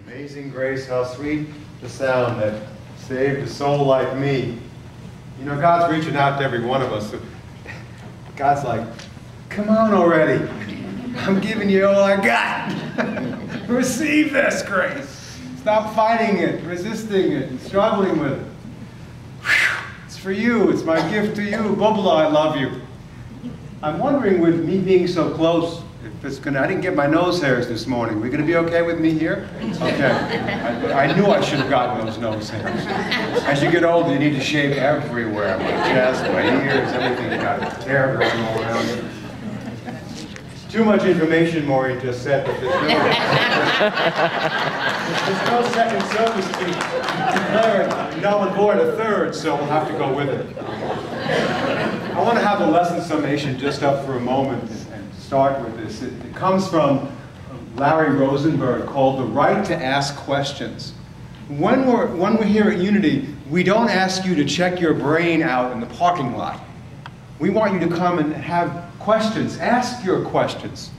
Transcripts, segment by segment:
Amazing grace, how sweet the sound that saved a soul like me. You know, God's reaching out to every one of us. God's like, come on already. I'm giving you all I got. Receive this grace. Stop fighting it, resisting it, and struggling with it. It's for you. It's my gift to you. Bubba, I love you. I'm wondering, with me being so close, if it's gonna, I didn't get my nose hairs this morning. We gonna be okay with me here? Okay. I knew I should have gotten those nose hairs. As you get older, you need to shave everywhere. My chest, my ears, everything. You got hair growing all around you. Too much information, Maureen just said. But there's no second service to declare null and void a third, so we'll have to go with it. I want to have a lesson summation just up for a moment and start with this. It comes from Larry Rosenberg, called The Right to Ask Questions. When we're here at Unity, we don't ask you to check your brain out in the parking lot. We want you to come and have questions. Ask your questions.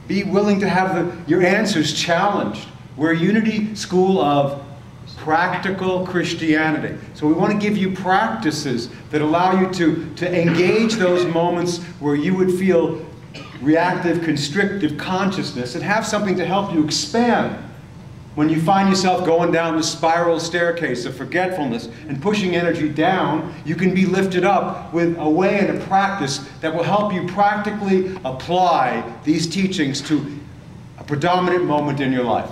Be willing to have your answers challenged. We're a Unity School of Practical Christianity. So we want to give you practices that allow you to engage those moments where you would feel reactive, constrictive consciousness, and have something to help you expand. When you find yourself going down the spiral staircase of forgetfulness and pushing energy down, you can be lifted up with a way and a practice that will help you practically apply these teachings to a predominant moment in your life.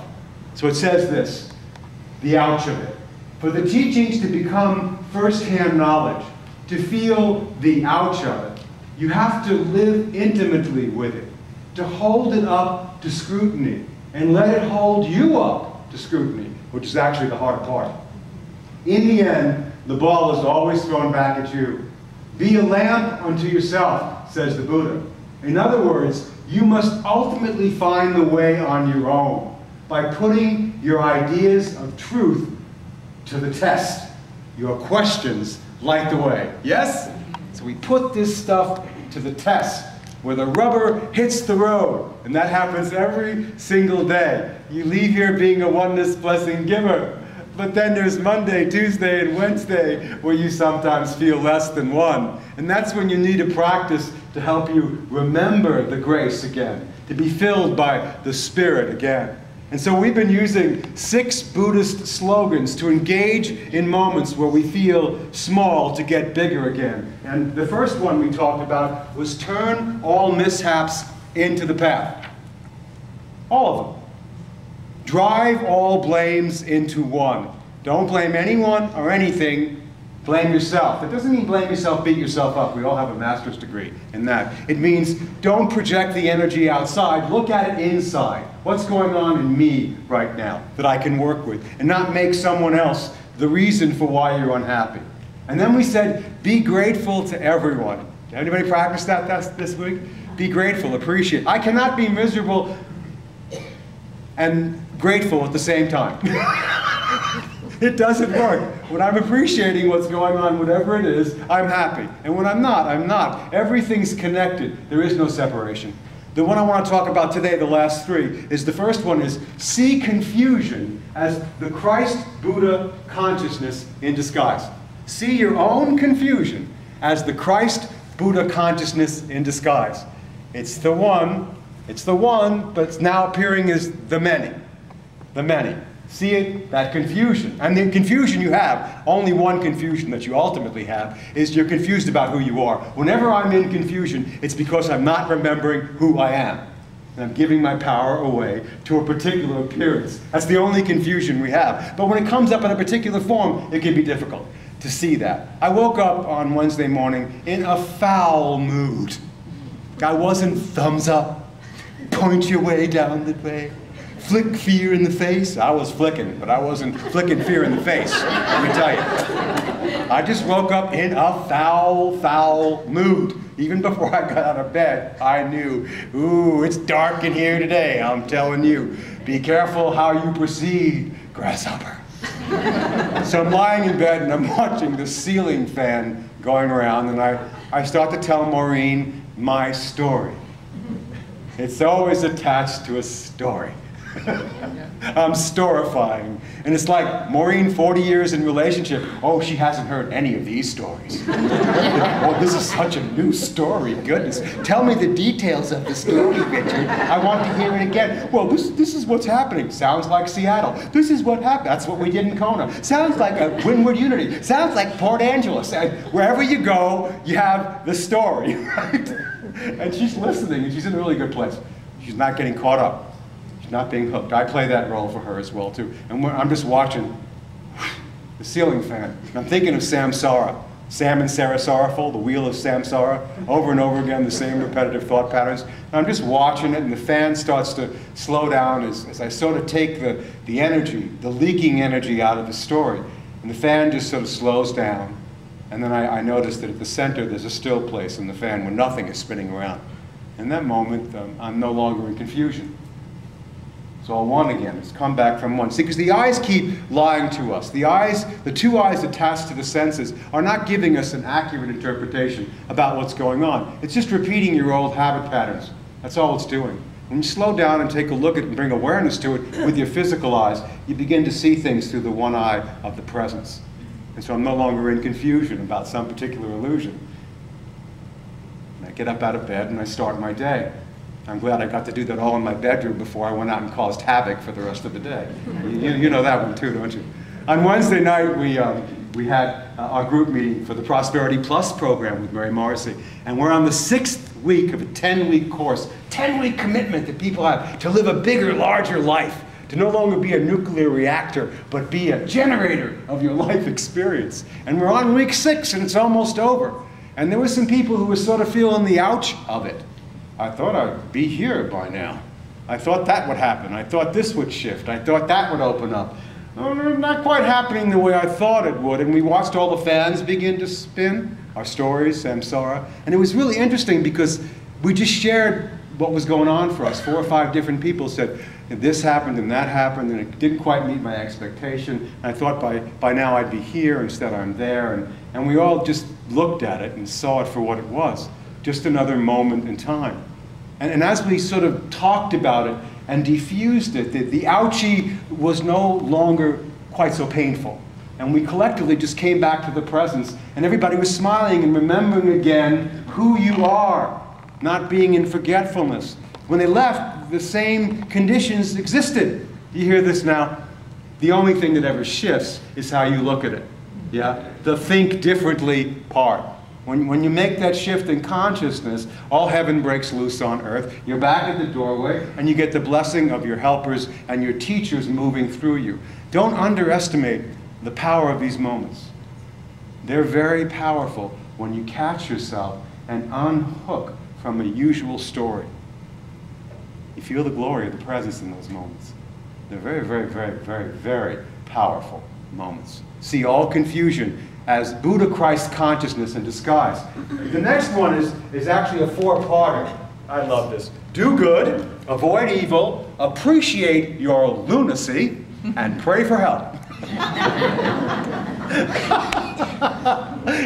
So it says this, the ouch of it. For the teachings to become first-hand knowledge, to feel the ouch of it, you have to live intimately with it, to hold it up to scrutiny, and let it hold you up to scrutiny, which is actually the hard part. In the end, the ball is always thrown back at you. Be a lamp unto yourself, says the Buddha. In other words, you must ultimately find the way on your own by putting your ideas of truth to the test. Your questions light the way. Yes? So we put this stuff to the test, where the rubber hits the road, and that happens every single day. You leave here being a oneness blessing giver, but then there's Monday, Tuesday, and Wednesday where you sometimes feel less than one. And that's when you need a practice to help you remember the grace again, to be filled by the Spirit again. And so we've been using 6 Buddhist slogans to engage in moments where we feel small to get bigger again. And the first one we talked about was turn all mishaps into the path. All of them. Drive all blames into one. Don't blame anyone or anything. Blame yourself. That doesn't mean blame yourself, beat yourself up. We all have a master's degree in that. It means don't project the energy outside. Look at it inside. What's going on in me right now that I can work with, and not make someone else the reason for why you're unhappy. And then we said, be grateful to everyone. Did anybody practice that this week? Be grateful, appreciate. I cannot be miserable and grateful at the same time. It doesn't work. When I'm appreciating what's going on, whatever it is, I'm happy. And when I'm not, I'm not. Everything's connected. There is no separation. The one I want to talk about today, the last 3, is the first one is see confusion as the Christ-Buddha consciousness in disguise. See your own confusion as the Christ-Buddha consciousness in disguise. It's the one, but it's now appearing as the many. The many. See it, that confusion. And the confusion you have, only one confusion that you ultimately have, is you're confused about who you are. Whenever I'm in confusion, it's because I'm not remembering who I am. And I'm giving my power away to a particular appearance. That's the only confusion we have. But when it comes up in a particular form, it can be difficult to see that. I woke up on Wednesday morning in a foul mood. I wasn't thumbs up, point your way down the way. Flick fear in the face. I was flicking, but I wasn't flicking fear in the face, let me tell you. I just woke up in a foul, foul mood. Even before I got out of bed, I knew, ooh, it's dark in here today, I'm telling you. Be careful how you proceed, grasshopper. So I'm lying in bed and I'm watching the ceiling fan going around, and I start to tell Maureen my story. It's always attached to a story. I'm storifying. And it's like, Maureen, 40 years in relationship. Oh, she hasn't heard any of these stories. Oh, this is such a new story. Goodness. Tell me the details of the story, Richard. I want to hear it again. Well, this is what's happening. Sounds like Seattle. This is what happened. That's what we did in Kona. Sounds like a Windward Unity. Sounds like Port Angeles. Wherever you go, you have the story, right? And she's listening, and she's in a really good place. She's not getting caught up. Not being hooked. I play that role for her as well too. And I'm just watching the ceiling fan. I'm thinking of Samsara. Sam and Sarah Sorrowful, the wheel of Samsara. Over and over again, the same repetitive thought patterns. And I'm just watching it, and the fan starts to slow down as I sort of take the energy, the leaking energy out of the story. And the fan just sort of slows down. And then I notice that at the center there's a still place in the fan where nothing is spinning around. In that moment, I'm no longer in confusion. It's all one again. It's come back from one. See, because the eyes keep lying to us. The eyes, the two eyes attached to the senses, are not giving us an accurate interpretation about what's going on. It's just repeating your old habit patterns. That's all it's doing. When you slow down and take a look at it and bring awareness to it with your physical eyes, you begin to see things through the one eye of the presence. And so I'm no longer in confusion about some particular illusion. And I get up out of bed and I start my day. I'm glad I got to do that all in my bedroom before I went out and caused havoc for the rest of the day. You know that one too, don't you? On Wednesday night, we had our group meeting for the Prosperity Plus program with Mary Morrissey. And we're on the 6th week of a 10-week course, 10-week commitment that people have to live a bigger, larger life, to no longer be a nuclear reactor, but be a generator of your life experience. And we're on week 6, and it's almost over. And there were some people who were sort of feeling the ouch of it. I thought I'd be here by now. I thought that would happen. I thought this would shift. I thought that would open up. Oh, not quite happening the way I thought it would. And we watched all the fans begin to spin, our stories, samsara. And it was really interesting because we just shared what was going on for us. 4 or 5 different people said, this happened and that happened, and it didn't quite meet my expectation. And I thought by now I'd be here, instead I'm there. And we all just looked at it and saw it for what it was. Just another moment in time. And as we sort of talked about it and diffused it, the ouchie was no longer quite so painful. And we collectively just came back to the presence, and everybody was smiling and remembering again who you are, not being in forgetfulness. When they left, the same conditions existed. You hear this now? The only thing that ever shifts is how you look at it. Yeah? The think differently part. When you make that shift in consciousness, all heaven breaks loose on earth. You're back at the doorway, and you get the blessing of your helpers and your teachers moving through you. Don't underestimate the power of these moments. They're very powerful when you catch yourself and unhook from a usual story. You feel the glory of the presence in those moments. They're very, very, very, very, very powerful moments. See all confusion as Buddha Christ consciousness in disguise. The next one is actually a 4-parter. I love this. Do good, avoid evil, appreciate your lunacy, and pray for help.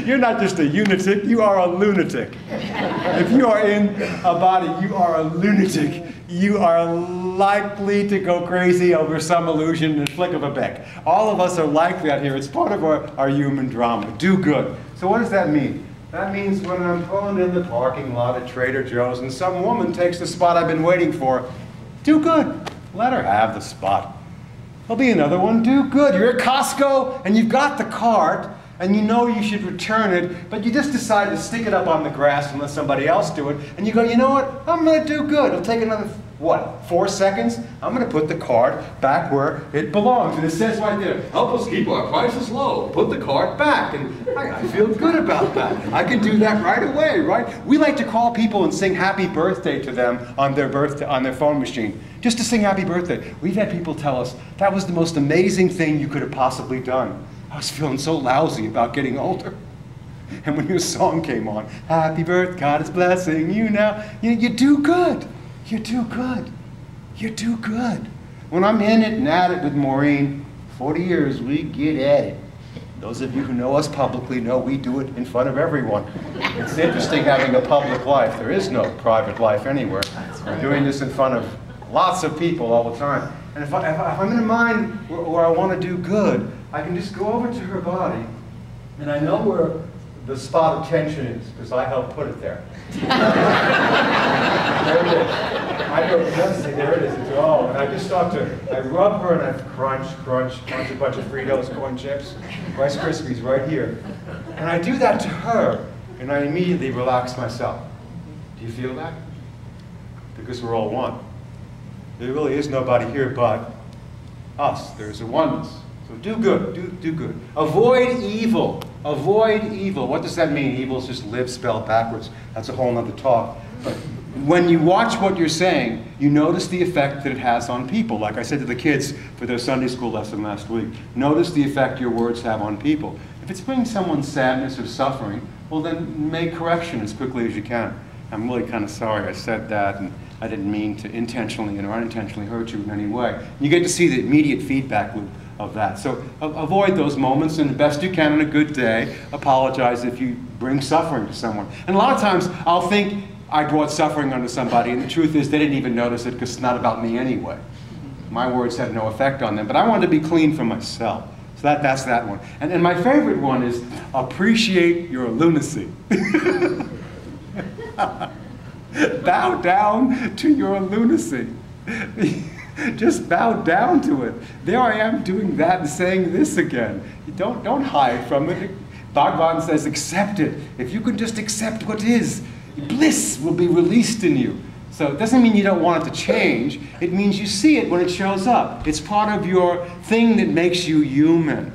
You're not just a unitic, you are a lunatic. If you are in a body, you are a lunatic. You are likely to go crazy over some illusion in a flick of a beck. All of us are likely out here. It's part of our human drama. Do good. So what does that mean? That means when I'm pulling in the parking lot at Trader Joe's and some woman takes the spot I've been waiting for, do good. Let her have the spot. There'll be another one. Do good. You're at Costco and you've got the cart and you know you should return it, but you just decide to stick it up on the grass and let somebody else do it, and you go, you know what, I'm going to do good. It'll take another, what, 4 seconds? I'm going to put the cart back where it belongs. And it says right there, help us keep our prices low. Put the cart back. And I feel good about that. I can do that right away, right? We like to call people and sing happy birthday to them on their phone machine, just to sing happy birthday. We've had people tell us that was the most amazing thing you could have possibly done. I was feeling so lousy about getting older. And when your song came on, happy birthday, God is blessing you now, you do good. You do good. You do good. When I'm in it and at it with Maureen, 40 years, we get at it. Those of you who know us publicly know we do it in front of everyone. It's interesting having a public life. There is no private life anywhere. We're doing this in front of lots of people all the time. And if I'm in a mind where I want to do good, I can just go over to her body, and I know where the spot of tension is, because I helped put it there. There it is. I go, yes, there it is. It's all. And I just start I rub her, and I crunch, a bunch of Fritos, corn chips, Rice Krispies right here. And I do that to her, and I immediately relax myself. Do you feel that? Because we're all one. There really is nobody here but us. There's a oneness. So do good, do good. Avoid evil. Avoid evil. What does that mean? Evil is just live spelled backwards. That's a whole other talk. But when you watch what you're saying, you notice the effect that it has on people. Like I said to the kids for their Sunday school lesson last week, notice the effect your words have on people. If it's bringing someone sadness or suffering, well then make correction as quickly as you can. I'm really kind of sorry I said that, and I didn't mean to intentionally or unintentionally hurt you in any way. You get to see the immediate feedback loop of that. So avoid those moments, and the best you can on a good day, apologize if you bring suffering to someone. And a lot of times I'll think I brought suffering onto somebody, and the truth is they didn't even notice it because it's not about me anyway. My words had no effect on them, but I wanted to be clean for myself. So that's that one. And my favorite one is appreciate your lunacy. Bow down to your lunacy. Just bow down to it. There I am doing that and saying this again. Don't hide from it. Bhagavan says accept it. If you can just accept what is, bliss will be released in you. So it doesn't mean you don't want it to change. It means you see it when it shows up. It's part of your thing that makes you human.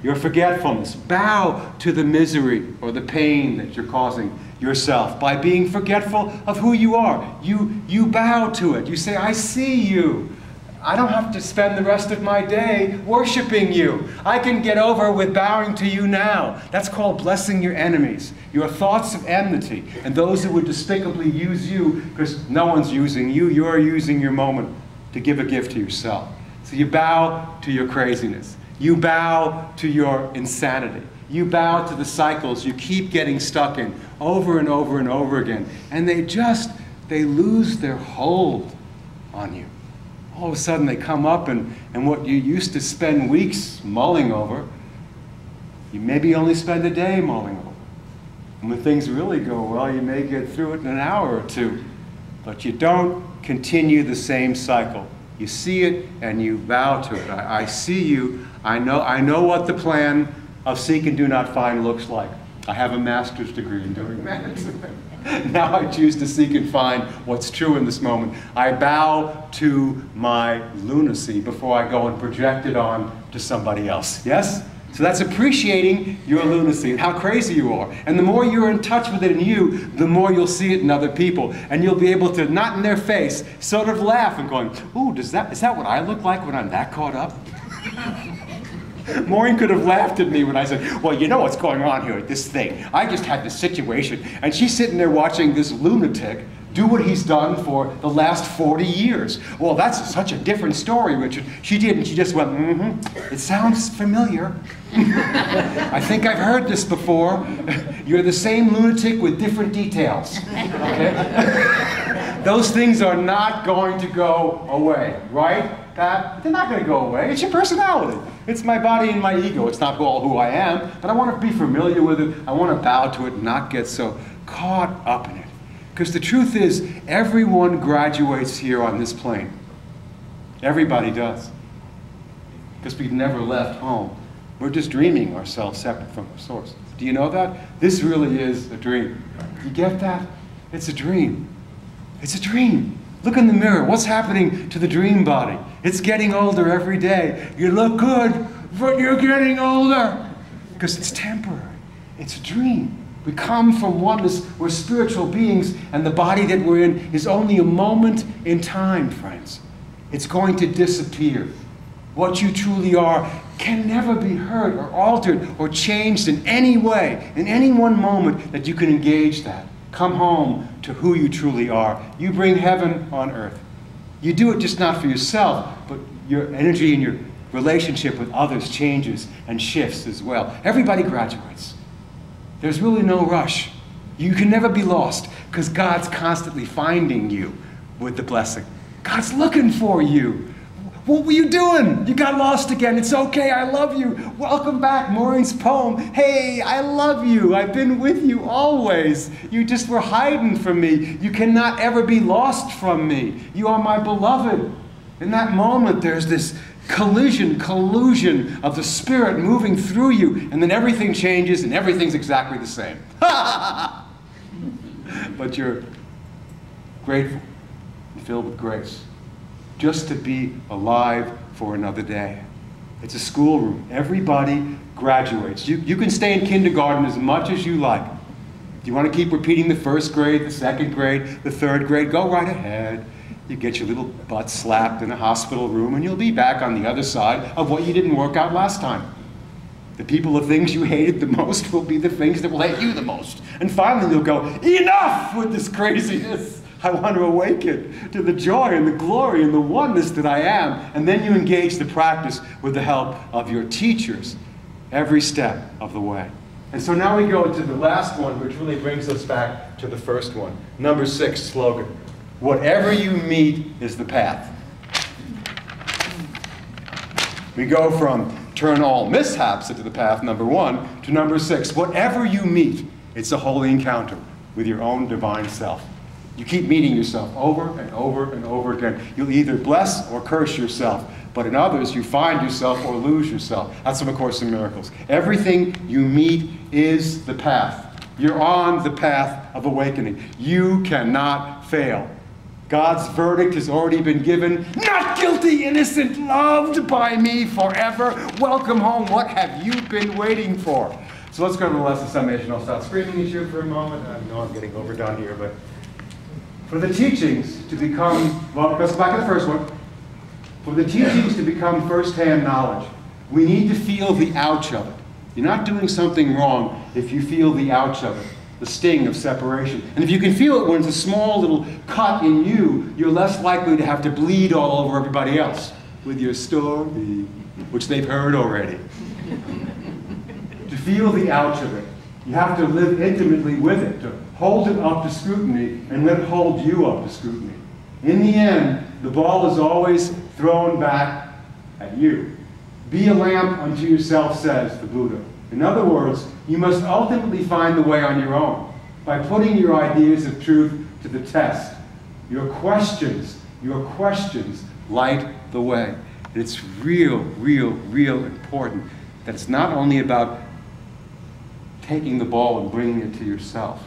Your forgetfulness. Bow to the misery or the pain that you're causing yourself by being forgetful of who you are. You bow to it. You say, I see you. I don't have to spend the rest of my day worshiping you. I can get over with bowing to you now. That's called blessing your enemies, your thoughts of enmity, and those who would despicably use you, because no one's using you. You're using your moment to give a gift to yourself. So you bow to your craziness. You bow to your insanity. You bow to the cycles you keep getting stuck in over and over and over again. And they lose their hold on you. All of a sudden they come up, and what you used to spend weeks mulling over, you maybe only spend a day mulling over. And when things really go well, you may get through it in an hour or two. But you don't continue the same cycle. You see it and you bow to it. I see you. I know what the plan of seek and do not find looks like. I have a master's degree in doing that. Now I choose to seek and find what's true in this moment. I bow to my lunacy before I go and project it on to somebody else. Yes? So that's appreciating your lunacy and how crazy you are. And the more you're in touch with it in you, the more you'll see it in other people. And you'll be able to, not in their face, sort of laugh and going, ooh, is that what I look like when I'm that caught up? Maureen could have laughed at me when I said, well, you know what's going on here at this thing. I just had this situation. And she's sitting there watching this lunatic do what he's done for the last 40 years. Well, that's such a different story, Richard. She didn't. She just went, it sounds familiar. I think I've heard this before. You're the same lunatic with different details. Okay? Those things are not going to go away, right? They're not going to go away. It's your personality. It's my body and my ego. It's not all who I am, but I want to be familiar with it. I want to bow to it and not get so caught up in it. Because the truth is, everyone graduates here on this plane. Everybody does. Because we've never left home. We're just dreaming ourselves separate from the source. Do you know that? This really is a dream. You get that? It's a dream. It's a dream. Look in the mirror. What's happening to the dream body? It's getting older every day. You look good, but you're getting older. Because it's temporary. It's a dream. We come from oneness. We're spiritual beings, and the body that we're in is only a moment in time, friends. It's going to disappear. What you truly are can never be hurt or altered or changed in any way, in any one moment that you can engage that. Come home to who you truly are. You bring heaven on earth. You do it just not for yourself, but your energy and your relationship with others changes and shifts as well. Everybody graduates. There's really no rush. You can never be lost because God's constantly finding you with the blessing. God's looking for you. What were you doing? You got lost again. It's okay. I love you. Welcome back. Maureen's poem. Hey, I love you. I've been with you always. You just were hiding from me. You cannot ever be lost from me. You are my beloved. In that moment, there's this collusion of the Spirit moving through you, and then everything changes and everything's exactly the same. But you're grateful and filled with grace just to be alive for another day. It's a schoolroom. Everybody graduates. You can stay in kindergarten as much as you like. Do you want to keep repeating the first grade, the second grade, the third grade? Go right ahead. You get your little butt slapped in a hospital room, and you'll be back on the other side of what you didn't work out last time. The people of things you hated the most will be the things that will hate you the most. And finally you'll go, enough with this craziness. I want to awaken to the joy and the glory and the oneness that I am. And then you engage the practice with the help of your teachers every step of the way. And so now we go to the last one, which really brings us back to the first one. Number 6 slogan. Whatever you meet is the path. We go from turn all mishaps into the path, number 1, to number 6. Whatever you meet, it's a holy encounter with your own divine self. You keep meeting yourself over and over and over again. You'll either bless or curse yourself, but in others you find yourself or lose yourself. That's from A Course in Miracles. Everything you meet is the path. You're on the path of awakening. You cannot fail. God's verdict has already been given. Not guilty, innocent, loved by me forever. Welcome home. What have you been waiting for? So let's go to the lesson summation. I'll stop screaming at you for a moment. I know I'm getting overdone here, but for the teachings to become, well, let's go back to the first one. For the teachings to become first-hand knowledge, we need to feel the ouch of it. You're not doing something wrong if you feel the ouch of it, the sting of separation. And if you can feel it when it's a small little cut in you, you're less likely to have to bleed all over everybody else with your story, which they've heard already. To feel the ouch of it, you have to live intimately with it, to hold it up to scrutiny and let it hold you up to scrutiny. In the end, the ball is always thrown back at you. Be a lamp unto yourself, says the Buddha. In other words, you must ultimately find the way on your own by putting your ideas of truth to the test. Your questions light the way. And it's real important that it's not only about taking the ball and bringing it to yourself.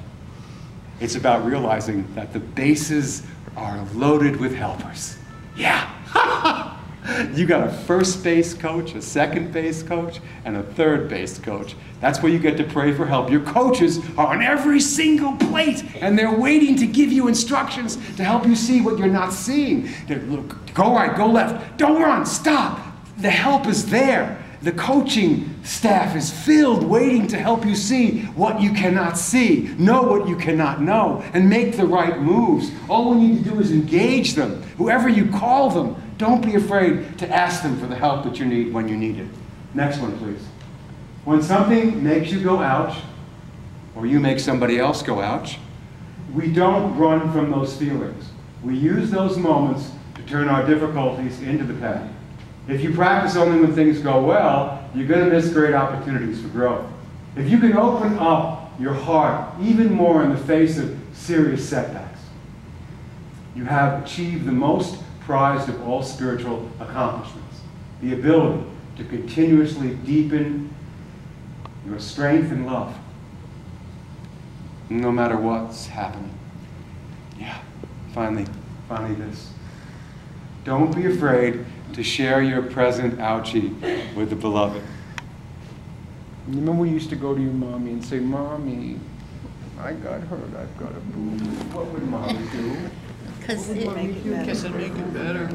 It's about realizing that the bases are loaded with helpers. Yeah. You got a first base coach, a second base coach, and a third base coach. That's where you get to pray for help. Your coaches are on every single plate, and they're waiting to give you instructions to help you see what you're not seeing. Look, go right, go left, don't run, stop. The help is there. The coaching staff is filled, waiting to help you see what you cannot see, know what you cannot know, and make the right moves. All we need to do is engage them. Whoever you call them, don't be afraid to ask them for the help that you need when you need it. Next one, please. When something makes you go ouch, or you make somebody else go ouch, we don't run from those feelings. We use those moments to turn our difficulties into the path. If you practice only when things go well, you're going to miss great opportunities for growth. If you can open up your heart even more in the face of serious setbacks, you have achieved the most prized of all spiritual accomplishments, the ability to continuously deepen your strength and love, no matter what's happening. Yeah, finally this. Don't be afraid to share your present ouchie with the beloved. You remember we used to go to your mommy and say, Mommy, I got hurt, I've got a boo. What would Mommy do? Because it make it better.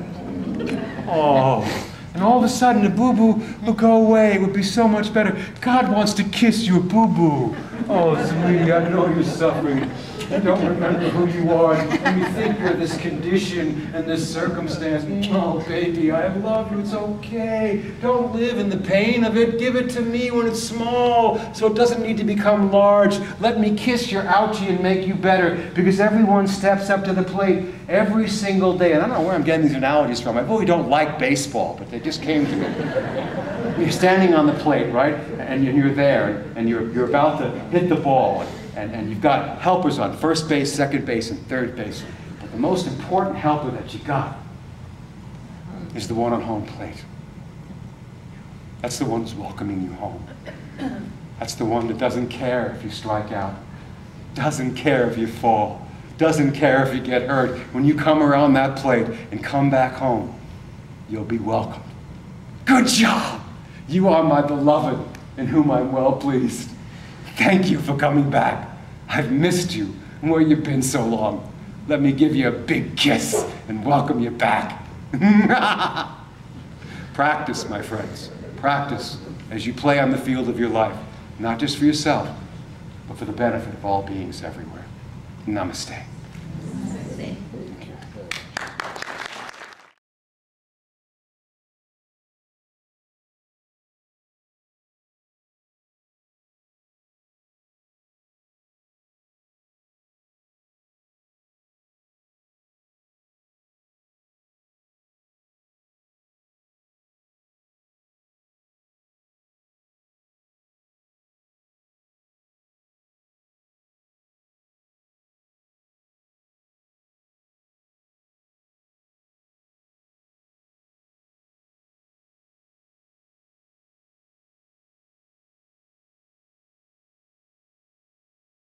Oh, and all of a sudden the boo-boo will go away. It would be so much better. God wants to kiss your boo-boo. Oh, sweetie, I know you're suffering. You don't remember who you are, and you think you're this condition and this circumstance. Oh, baby, I love you. It's okay. Don't live in the pain of it. Give it to me when it's small, so it doesn't need to become large. Let me kiss your ouchie and make you better, because everyone steps up to the plate every single day. And I don't know where I'm getting these analogies from. I really don't like baseball, but they just came to me. You're standing on the plate, right? And you're there, and you're about to hit the ball, and you've got helpers on first base, second base, and third base. But the most important helper that you got is the one on home plate. That's the one who's welcoming you home. That's the one that doesn't care if you strike out, doesn't care if you fall, doesn't care if you get hurt. When you come around that plate and come back home, you'll be welcomed. Good job! You are my beloved, in whom I'm well pleased. Thank you for coming back. I've missed you. Where you've been so long. Let me give you a big kiss and welcome you back. Practice, my friends. Practice as you play on the field of your life. Not just for yourself, but for the benefit of all beings everywhere. Namaste.